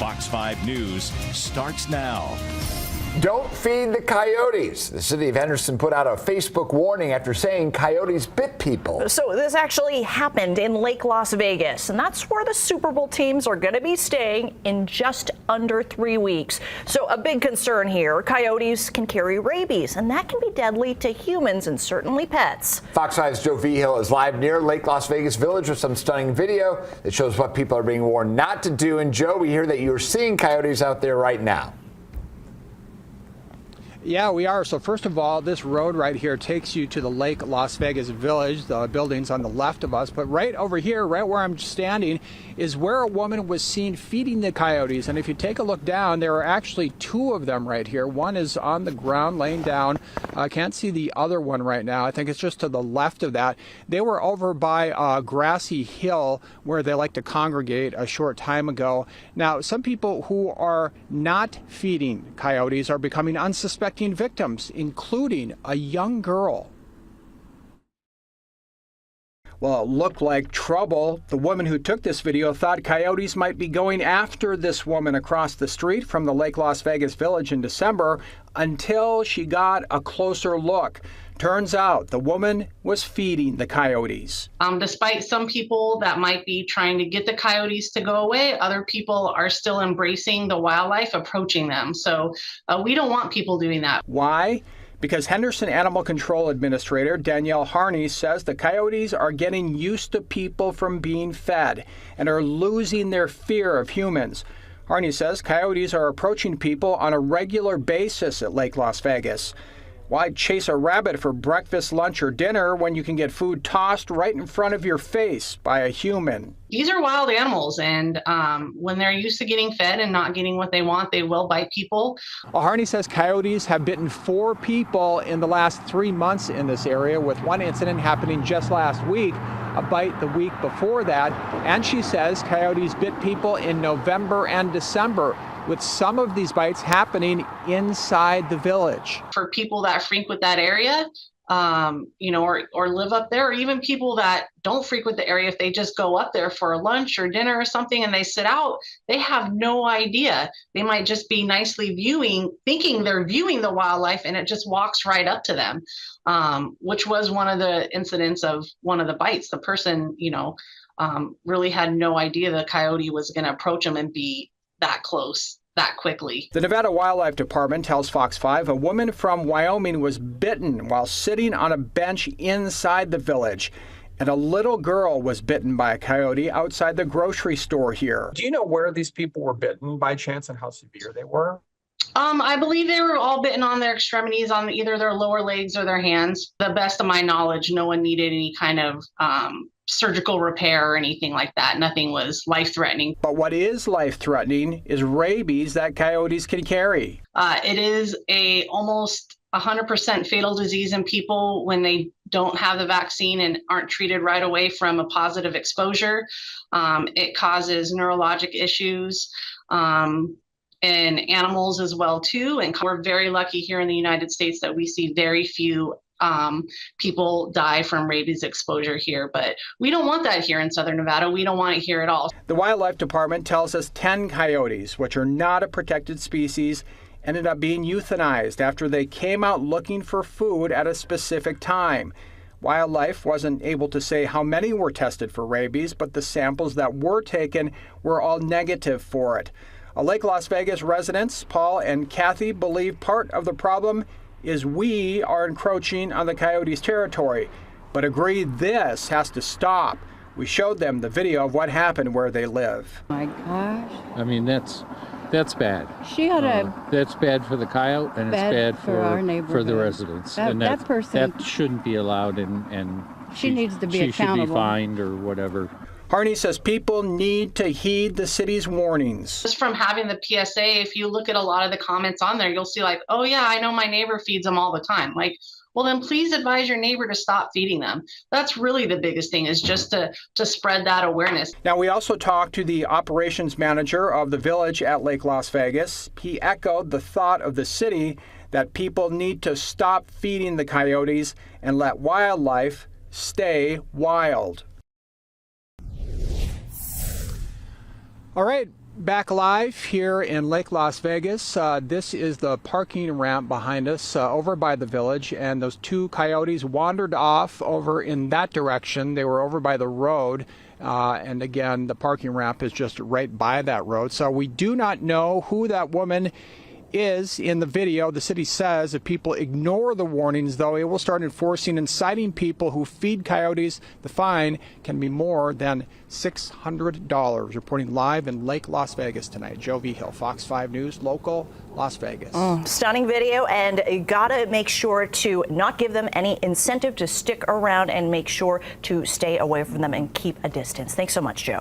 Fox 5 News starts now. Don't feed the coyotes. The city of Henderson put out a Facebook warning after saying coyotes bit people. So this actually happened in Lake Las Vegas, and that's where the Super Bowl teams are going to be staying in just under 3 weeks. So a big concern here, coyotes can carry rabies, and that can be deadly to humans and certainly pets. Fox 5's Joe Vigil is live near Lake Las Vegas Village with some stunning video that shows what people are being warned not to do. And Joe, we hear that you're seeing coyotes out there right now. Yeah, we are. So first of all, this road right here takes you to the Lake Las Vegas Village, the buildings on the left of us. But right over here, right where I'm standing, is where a woman was seen feeding the coyotes. And if you take a look down, there are actually two of them right here. One is on the ground laying down. I can't see the other one right now. I think it's just to the left of that. They were over by a grassy hill where they like to congregate a short time ago. Now, some people who are not feeding coyotes are becoming unsuspecting victims, including a young girl. Well, it looked like trouble. The woman who took this video thought coyotes might be going after this woman across the street from the Lake Las Vegas Village in December until she got a closer look. Turns out the woman was feeding the coyotes. Despite some people that might be trying to get the coyotes to go away, other people are still embracing the wildlife, approaching them. So we don't want people doing that. Why? Because Henderson Animal Control Administrator Danielle Harney says the coyotes are getting used to people from being fed and are losing their fear of humans. Harney says coyotes are approaching people on a regular basis at Lake Las Vegas. Why chase a rabbit for breakfast, lunch, or dinner when you can get food tossed right in front of your face by a human? These are wild animals, and when they're used to getting fed and not getting what they want, they will bite people. Well, Harney says coyotes have bitten 4 people in the last 3 months in this area, with one incident happening just last week, a bite the week before that. And she says coyotes bit people in November and December, with some of these bites happening inside the village. For people that frequent that area, or live up there, or even people that don't frequent the area, if they just go up there for a lunch or dinner or something and they sit out, they have no idea. They might just be nicely thinking they're viewing the wildlife, and it just walks right up to them, which was one of the incidents of one of the bites. The person, really had no idea the coyote was going to approach them and be that close that quickly. The Nevada Wildlife Department tells Fox 5 a woman from Wyoming was bitten while sitting on a bench inside the village, and a little girl was bitten by a coyote outside the grocery store here. Do you know where these people were bitten by chance and how severe they were? I believe they were all bitten on their extremities, on either their lower legs or their hands. The best of my knowledge, no one needed any kind of surgical repair or anything like that. Nothing was life-threatening. But what is life-threatening is rabies that coyotes can carry. It is a almost 100% fatal disease in people when they don't have the vaccine and aren't treated right away from a positive exposure. It causes neurologic issues in animals as well too. And we're very lucky here in the United States that we see very few people die from rabies exposure here, but we don't want that here in Southern Nevada. We don't want it here at all. The Wildlife Department tells us 10 coyotes, which are not a protected species, ended up being euthanized after they came out looking for food at a specific time. Wildlife wasn't able to say how many were tested for rabies, but the samples that were taken were all negative for it. Lake Las Vegas residents, Paul and Kathy, believe part of the problem is we are encroaching on the coyotes' territory, but agree this has to stop. We showed them the video of what happened where they live. My gosh. I mean, that's bad. She had that's bad for the coyote, and it's bad for our neighborhood. For the residents. That person, that shouldn't be allowed, and she needs to be she accountable. Should be fined or whatever. Harney says people need to heed the city's warnings. Just from having the PSA, if you look at a lot of the comments on there, you'll see like, oh yeah, I know my neighbor feeds them all the time. Like, well, then please advise your neighbor to stop feeding them. That's really the biggest thing, is just to spread that awareness. Now, we also talked to the operations manager of the village at Lake Las Vegas. He echoed the thought of the city that people need to stop feeding the coyotes and let wildlife stay wild. All right, Back live here in Lake Las Vegas. This is the parking ramp behind us over by the village, and those two coyotes wandered off over in that direction. They were over by the road, and again, the parking ramp is just right by that road. So we do not know who that woman is in the video. The city says if people ignore the warnings, though, it will start enforcing and citing people who feed coyotes. The fine can be more than $600. Reporting live in Lake Las Vegas tonight. Joe V. Hill, Fox 5 News, local Las Vegas. Stunning video, and you gotta make sure to not give them any incentive to stick around and make sure to stay away from them and keep a distance. Thanks so much, Joe.